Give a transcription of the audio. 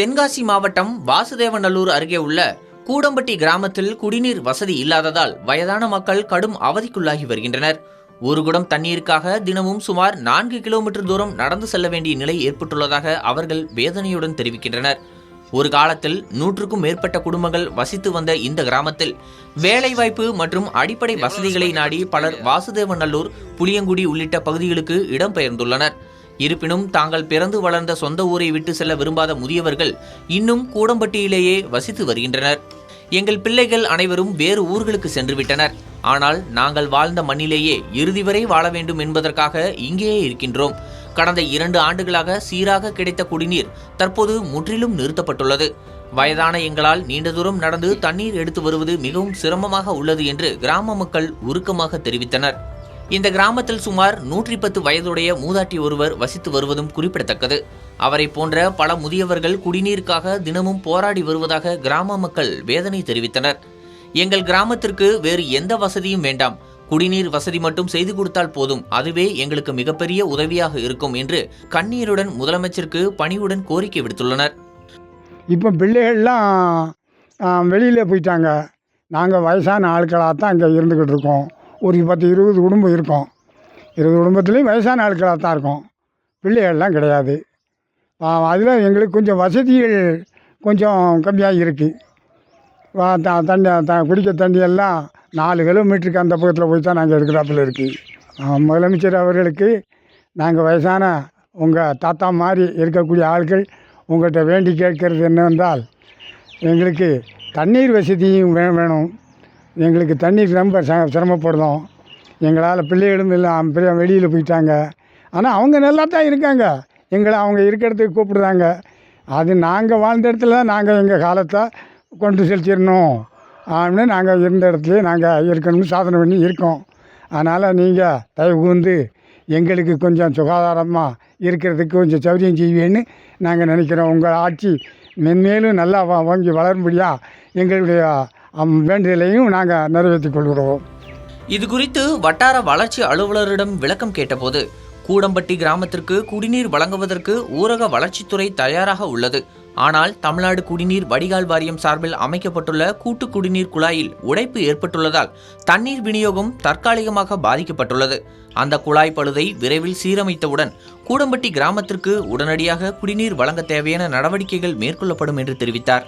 தென்காசி மாவட்டம் வாசுதேவநல்லூர் அருகே உள்ள கூடம்பட்டி கிராமத்தில் குடிநீர் வசதி இல்லாததால் வயதான மக்கள் கடும் அவதிக்குள்ளாகி வருகின்றனர். ஒரு குடம் தண்ணீருக்காக தினமும் சுமார் 4 கிலோமீட்டர் தூரம் நடந்து செல்ல வேண்டிய நிலை ஏற்பட்டுள்ளதாக அவர்கள் வேதனையுடன் தெரிவிக்கின்றனர். ஒரு காலத்தில் 100க்கும் மேற்பட்ட குடும்பங்கள் வசித்து வந்த இந்த கிராமத்தில் வேலைவாய்ப்பு மற்றும் அடிப்படை வசதிகளை நாடி பலர் வாசுதேவநல்லூர், புளியங்குடி உள்ளிட்ட பகுதிகளுக்கு இடம்பெயர்ந்துள்ளனர். இருப்பினும் தாங்கள் பிறந்து வளர்ந்த சொந்த ஊரை விட்டு செல்ல விரும்பாத முதியவர்கள் இன்னும் கூடம்பட்டியிலேயே வசித்து வருகின்றனர். எங்கள் பிள்ளைகள் அனைவரும் வேறு ஊர்களுக்கு சென்று விட்டனர். ஆனால் நாங்கள் வாழ்ந்த மண்ணிலேயே இறுதி வரை வாழ வேண்டும் என்பதற்காக இங்கேயே இருக்கின்றோம். கடந்த 2 ஆண்டுகளாக சீராக கிடைத்த குடிநீர் தற்போது முற்றிலும் நிறுத்தப்பட்டுள்ளது. வயதான எங்களால் நீண்ட தூரம் நடந்து தண்ணீர் எடுத்து வருவது மிகவும் சிரமமாக உள்ளது என்று கிராம மக்கள் உருக்கமாக தெரிவித்தனர். இந்த கிராமத்தில் சுமார் 110 வயதுடைய மூதாட்டி ஒருவர் வசித்து வருவதும் குறிப்பிடத்தக்கது. அவரை போன்ற பல முதியவர்கள் குடிநீருக்காக தினமும் போராடி வருவதாக கிராம மக்கள் வேதனை தெரிவித்தனர். எங்கள் கிராமத்திற்கு வேறு எந்த வசதியும் வேண்டாம், குடிநீர் வசதி மட்டும் செய்து கொடுத்தால் போதும், அதுவே எங்களுக்கு மிகப்பெரிய உதவியாக இருக்கும் என்று கண்ணீருடன் முதலமைச்சருக்கு பணிவுடன் கோரிக்கை விடுத்துள்ளனர். இப்போ பிள்ளைகள்லாம் வெளியில் போயிட்டாங்க. நாங்கள் வயசான ஆட்களாக தான் இங்கே இருந்துக்கிட்டு இருக்கோம். ஒரு 10-20 குடும்பம் இருக்கோம். 20 குடும்பத்துலேயும் வயசான ஆட்களாக தான் இருக்கோம். பிள்ளைகள்லாம் கிடையாது. அதில் எங்களுக்கு கொஞ்சம் வசதிகள் கொஞ்சம் கம்மியாக இருக்குது. குடிக்க தண்ணியெல்லாம் 4 கிலோமீட்டருக்கு அந்த பக்கத்தில் போய் தான் நாங்கள் எடுக்கிறாப்புல இருக்குது. முதலமைச்சர் அவர்களுக்கு நாங்கள் வயசான உங்கள் தாத்தா மாதிரி இருக்கக்கூடிய ஆட்கள் உங்கள்கிட்ட வேண்டி கேட்கறது என்னவென்றால், எங்களுக்கு தண்ணீர் வசதியும் வேணும். எங்களுக்கு தண்ணீர் ரொம்ப சிரமப்படுறோம். எங்களால் பிள்ளைகளும் எல்லாம் வெளியில் போயிட்டாங்க. ஆனால் அவங்க நல்லா தான் இருக்காங்க. எங்களை அவங்க இருக்கிற இடத்துக்கு கூப்பிடுறாங்க. அது நாங்கள் வாழ்ந்த இடத்துல நாங்கள் எங்கள் காலத்தை கொண்டு செலுத்திடணும் அப்படின்னு நாங்கள் இருந்த இடத்துல நாங்கள் இருக்கணும்னு சாதனை பண்ணி இருக்கோம். அதனால் நீங்கள் தயவு கூர்ந்து எங்களுக்கு கொஞ்சம் சுகாதாரமாக இருக்கிறதுக்கு கொஞ்சம் சௌகரியம் செய்வேன்னு நாங்கள் நினைக்கிறோம். உங்கள் ஆட்சி மென்மேலும் நல்லா வாங்கி வளரும்படியாக எங்களுடைய வேண்டுதலையும் நாங்கள் நிறைவேற்றிக் கொள்கிறோம். இது குறித்து வட்டார வளர்ச்சி அலுவலரிடம் விளக்கம் கேட்டபோது, கூடம்பட்டி கிராமத்திற்கு குடிநீர் வழங்குவதற்கு ஊரக வளர்ச்சித்துறை தயாராக உள்ளது. ஆனால் தமிழ்நாடு குடிநீர் வடிகால் வாரியம் சார்பில் அமைக்கப்பட்டுள்ள கூட்டு குடிநீர் குழாயில் உடைப்பு ஏற்பட்டுள்ளதால் தண்ணீர் விநியோகம் தற்காலிகமாக பாதிக்கப்பட்டுள்ளது. அந்த குழாய் பழுதை விரைவில் சீரமைத்தவுடன் கூடம்பட்டி கிராமத்திற்கு உடனடியாக குடிநீர் வழங்க தேவையான நடவடிக்கைகள் மேற்கொள்ளப்படும் என்று தெரிவித்தார்.